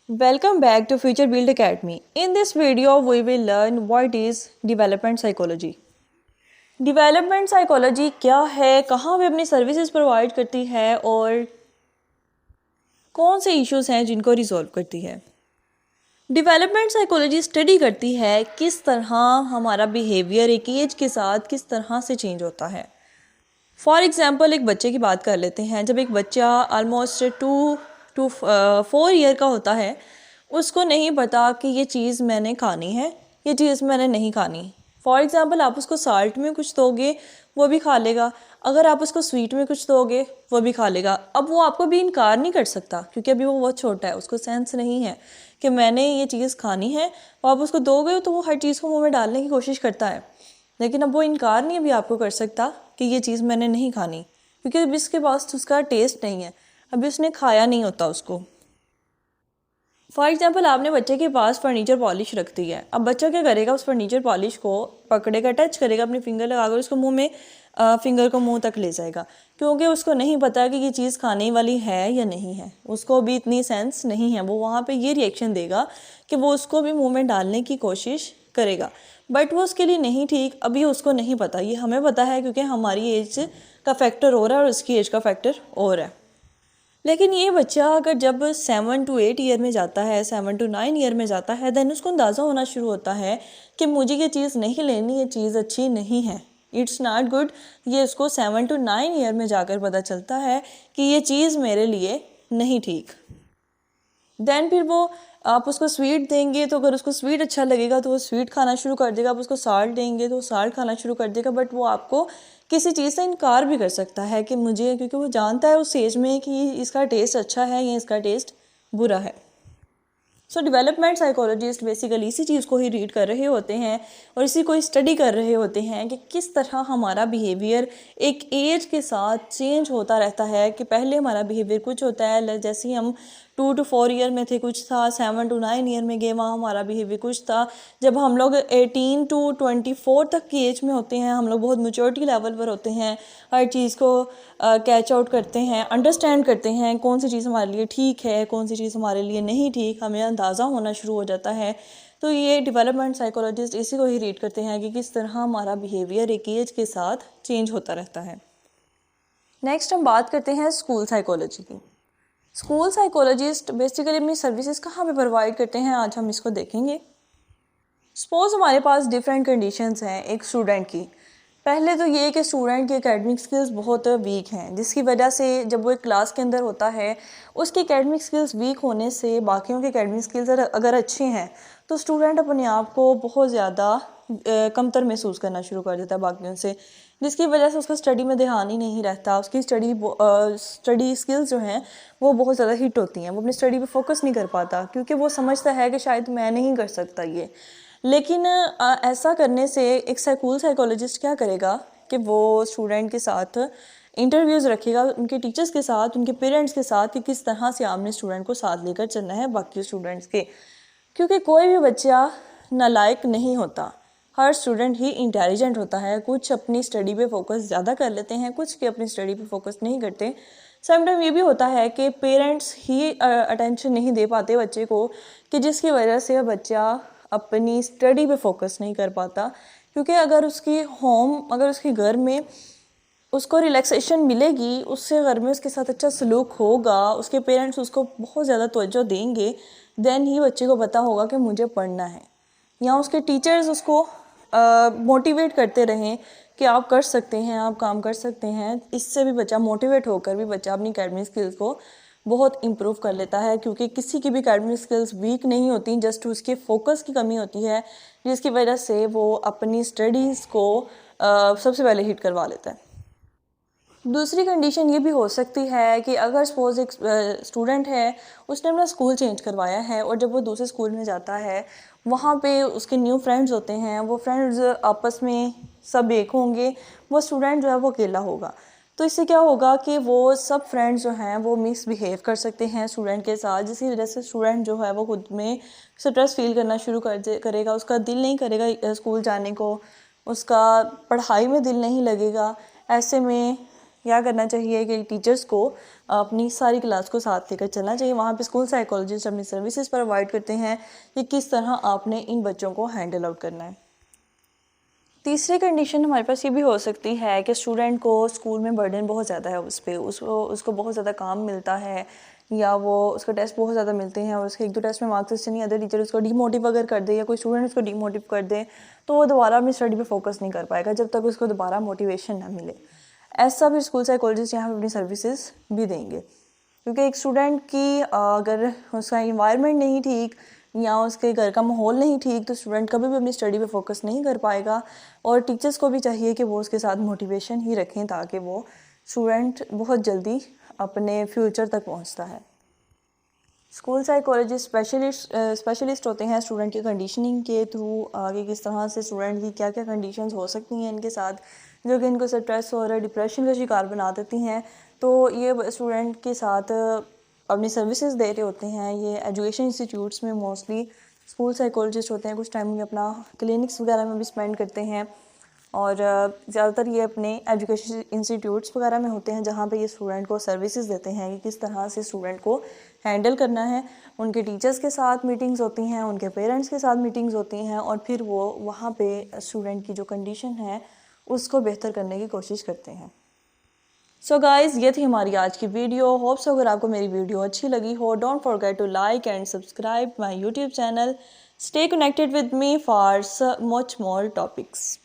Welcome back to Future Build Academy. In this video, we will learn what is development psychology. Development psychology क्या है, कहाँ पे अपनी services provide करती है और कौन से इश्यूज हैं जिनको रिजॉल्व करती है। डेवलपमेंट साइकोलॉजी स्टडी करती है किस तरह हमारा बिहेवियर एक एज के साथ किस तरह से चेंज होता है। फॉर एग्जांपल एक बच्चे की बात कर लेते हैं। जब एक बच्चा ऑलमोस्ट 2 to 4 ईयर का होता है, उसको नहीं पता कि ये चीज़ मैंने खानी है, ये चीज़ मैंने नहीं खानी। फॉर एग्ज़ाम्पल आप उसको साल्ट में कुछ दोगे वो भी खा लेगा, अगर आप उसको स्वीट में कुछ दोगे वो भी खा लेगा। अब वो आपको भी इनकार नहीं कर सकता क्योंकि अभी वो बहुत छोटा है, उसको सेंस नहीं है कि मैंने ये चीज़ खानी है। और आप उसको दोगे तो वो हर चीज़ को मुँह में डालने की कोशिश करता है, लेकिन अब वो इनकार नहीं अभी आपको कर सकता कि ये चीज़ मैंने नहीं खानी, क्योंकि अभी उसके पास उसका टेस्ट नहीं है, अभी उसने खाया नहीं होता उसको। फॉर एग्जाम्पल आपने बच्चे के पास फर्नीचर पॉलिश रख दी है। अब बच्चा क्या करेगा, उस फर्नीचर पॉलिश को पकड़ेगा, टच करेगा, अपनी फिंगर लगाकर उसको मुंह में फिंगर को मुंह तक ले जाएगा, क्योंकि उसको नहीं पता कि ये चीज़ खाने वाली है या नहीं है। उसको भी इतनी सेंस नहीं है, वो वहाँ पे ये रिएक्शन देगा कि वो उसको भी मुंह में डालने की कोशिश करेगा, बट वो उसके लिए नहीं ठीक। अभी उसको नहीं पता, ये हमें पता है क्योंकि हमारी एज का फैक्टर और है और उसकी एज का फैक्टर और है। लेकिन ये बच्चा अगर जब 7 to 8 ईयर में जाता है, 7 to 9 ईयर में जाता है, देन उसको अंदाज़ा होना शुरू होता है कि मुझे ये चीज़ नहीं लेनी, ये चीज़ अच्छी नहीं है, इट्स नॉट गुड। ये उसको 7 to 9 ईयर में जाकर पता चलता है कि ये चीज़ मेरे लिए नहीं ठीक। देन फिर वो आप उसको स्वीट देंगे तो अगर उसको स्वीट अच्छा लगेगा तो वो स्वीट खाना शुरू कर देगा। आप उसको साल्ट देंगे तो वो साल्ट खाना शुरू कर देगा, बट वो आपको किसी चीज़ से इनकार भी कर सकता है कि मुझे, क्योंकि वो जानता है उस एज में कि इसका टेस्ट अच्छा है या इसका टेस्ट बुरा है। सो डेवलपमेंट साइकोलॉजिस्ट बेसिकली इसी चीज़ को ही रीड कर रहे होते हैं और इसी को स्टडी कर रहे होते हैं कि किस तरह हमारा बिहेवियर एक एज के साथ चेंज होता रहता है। कि पहले हमारा बिहेवियर कुछ होता है, जैसे ही हम 2 to 4 ईयर में थे कुछ था, 7 to 9 ईयर में गए वहाँ हमारा बिहेवियर कुछ था। जब हम लोग 18 to 24 तक की एज में होते हैं, हम लोग बहुत मेच्योरिटी लेवल पर होते हैं, हर चीज़ को कैच आउट करते हैं, अंडरस्टैंड करते हैं कौन सी चीज़ हमारे लिए ठीक है, कौन सी चीज़ हमारे लिए नहीं ठीक, हमें अंदाज़ा होना शुरू हो जाता है। तो ये डेवलपमेंट साइकोलॉजिस्ट इसी को ही रीड करते हैं कि किस तरह हमारा बिहेवियर एक एज के साथ चेंज होता रहता है। नेक्स्ट हम बात करते हैं स्कूल साइकोलॉजी की। स्कूल साइकोलॉजिस्ट बेसिकली अपनी सर्विसेज कहाँ पे प्रोवाइड करते हैं, आज हम इसको देखेंगे। सपोज हमारे पास डिफरेंट कंडीशंस हैं एक स्टूडेंट की। पहले तो ये कि स्टूडेंट की एकेडमिक स्किल्स बहुत वीक हैं, जिसकी वजह से जब वो एक क्लास के अंदर होता है, उसकी एकेडमिक स्किल्स वीक होने से बाकियों की एकेडमिक स्किल्स अगर अच्छी हैं तो स्टूडेंट अपने आप को बहुत ज़्यादा कमतर महसूस करना शुरू कर देता है बाकियों से, जिसकी वजह से उसका स्टडी में ध्यान ही नहीं रहता। उसकी स्टडी स्किल्स जो हैं वो बहुत ज़्यादा हिट होती हैं, वो अपनी स्टडी पे फोकस नहीं कर पाता क्योंकि वो समझता है कि शायद मैं नहीं कर सकता ये। लेकिन ऐसा करने से एक स्कूल साइकोलॉजिस्ट क्या करेगा कि वो स्टूडेंट के साथ इंटरव्यूज़ रखेगा, उनके टीचर्स के साथ, उनके पेरेंट्स के साथ, कि किस तरह से आपने स्टूडेंट को साथ लेकर चलना है बाकी स्टूडेंट्स के। क्योंकि कोई भी बच्चा नालायक नहीं होता, हर स्टूडेंट ही इंटेलिजेंट होता है। कुछ अपनी स्टडी पे फोकस ज़्यादा कर लेते हैं, कुछ के अपनी स्टडी पे फोकस नहीं करते। समटाइम ये भी होता है कि पेरेंट्स ही अटेंशन नहीं दे पाते बच्चे को, कि जिसकी वजह से बच्चा अपनी स्टडी पे फोकस नहीं कर पाता। क्योंकि अगर उसके घर में उसको रिलैक्सेशन मिलेगी, उससे घर में उसके साथ अच्छा सलूक होगा, उसके पेरेंट्स उसको बहुत ज़्यादा तवज्जो देंगे, देन ही बच्चे को पता होगा कि मुझे पढ़ना है। या उसके टीचर्स उसको मोटिवेट करते रहें कि आप कर सकते हैं, आप काम कर सकते हैं। इससे भी बच्चा मोटिवेट होकर भी बच्चा अपनी एकेडमिक स्किल्स को बहुत इम्प्रूव कर लेता है, क्योंकि किसी की भी एकेडमिक स्किल्स वीक नहीं होती, जस्ट उसके फोकस की कमी होती है, जिसकी वजह से वो अपनी स्टडीज़ को सबसे पहले हिट करवा लेता है। दूसरी कंडीशन ये भी हो सकती है कि अगर सपोज एक स्टूडेंट है, उसने अपना स्कूल चेंज करवाया है और जब वो दूसरे स्कूल में जाता है, वहाँ पे उसके न्यू फ्रेंड्स होते हैं, वो फ्रेंड्स आपस में सब एक होंगे, वो स्टूडेंट जो है वो अकेला होगा। तो इससे क्या होगा कि वो सब फ्रेंड्स जो हैं वो मिसबिहेव कर सकते हैं स्टूडेंट के साथ, जिसकी वजह से स्टूडेंट जो है वो खुद में स्ट्रेस फील करना शुरू करेगा, उसका दिल नहीं करेगा स्कूल जाने को, उसका पढ़ाई में दिल नहीं लगेगा। ऐसे में क्या करना चाहिए कि टीचर्स को अपनी सारी क्लास को साथ लेकर चलना चाहिए। वहाँ पे स्कूल साइकोलॉजिस्ट अपनी सर्विसेज प्रोवाइड करते हैं कि किस तरह आपने इन बच्चों को हैंडल आउट करना है। तीसरी कंडीशन हमारे पास ये भी हो सकती है कि स्टूडेंट को स्कूल में बर्डन बहुत ज़्यादा है, उस पर उसको बहुत ज़्यादा काम मिलता है, या वो उसको टेस्ट बहुत ज़्यादा मिलते हैं और उसके 1-2 टेस्ट में मार्क्स अच्छे नहीं आते, टीचर उसको डीमोटिव अगर कर दे या कोई स्टूडेंट उसको डीमोटिव कर दे तो वो दोबारा अपनी स्टडी पे फोकस नहीं कर पाएगा जब तक उसको दोबारा मोटिवेशन ना मिले। ऐसा फिर स्कूल साइकोलॉजिस्ट यहाँ पे अपनी सर्विसेज भी देंगे, क्योंकि एक स्टूडेंट की अगर उसका इन्वायरमेंट नहीं ठीक या उसके घर का माहौल नहीं ठीक तो स्टूडेंट कभी भी अपनी स्टडी पे फोकस नहीं कर पाएगा। और टीचर्स को भी चाहिए कि वो उसके साथ मोटिवेशन ही रखें ताकि वो स्टूडेंट बहुत जल्दी अपने फ्यूचर तक पहुंचता है। स्कूल साइकोलॉजिस्ट स्पेशलिस्ट होते हैं स्टूडेंट की कंडीशनिंग के थ्रू, आगे किस तरह से स्टूडेंट की क्या क्या कंडीशंस हो सकती हैं इनके साथ जो कि इनको स्ट्रेस और डिप्रेशन का शिकार बना देती हैं। तो ये स्टूडेंट के साथ अपनी सर्विसेज दे रहे होते हैं। ये एजुकेशन इंस्टीट्यूट्स में मोस्टली स्कूल साइकोलॉजिस्ट होते हैं, कुछ टाइम ये अपना क्लिनिक्स वगैरह में भी स्पेंड करते हैं और ज़्यादातर ये अपने एजुकेशन इंस्टीट्यूट्स वगैरह में होते हैं जहाँ पे ये स्टूडेंट को सर्विसेज देते हैं कि किस तरह से स्टूडेंट को हैंडल करना है। उनके टीचर्स के साथ मीटिंग्स होती हैं, उनके पेरेंट्स के साथ मीटिंग्स होती हैं और फिर वो वहाँ पे स्टूडेंट की जो कंडीशन है उसको बेहतर करने की कोशिश करते हैं। सो गाइज़, ये थी हमारी आज की वीडियो। होप्स अगर आपको मेरी वीडियो अच्छी लगी हो, don't forget to like and subscribe my YouTube channel. Stay connected with me for much more topics.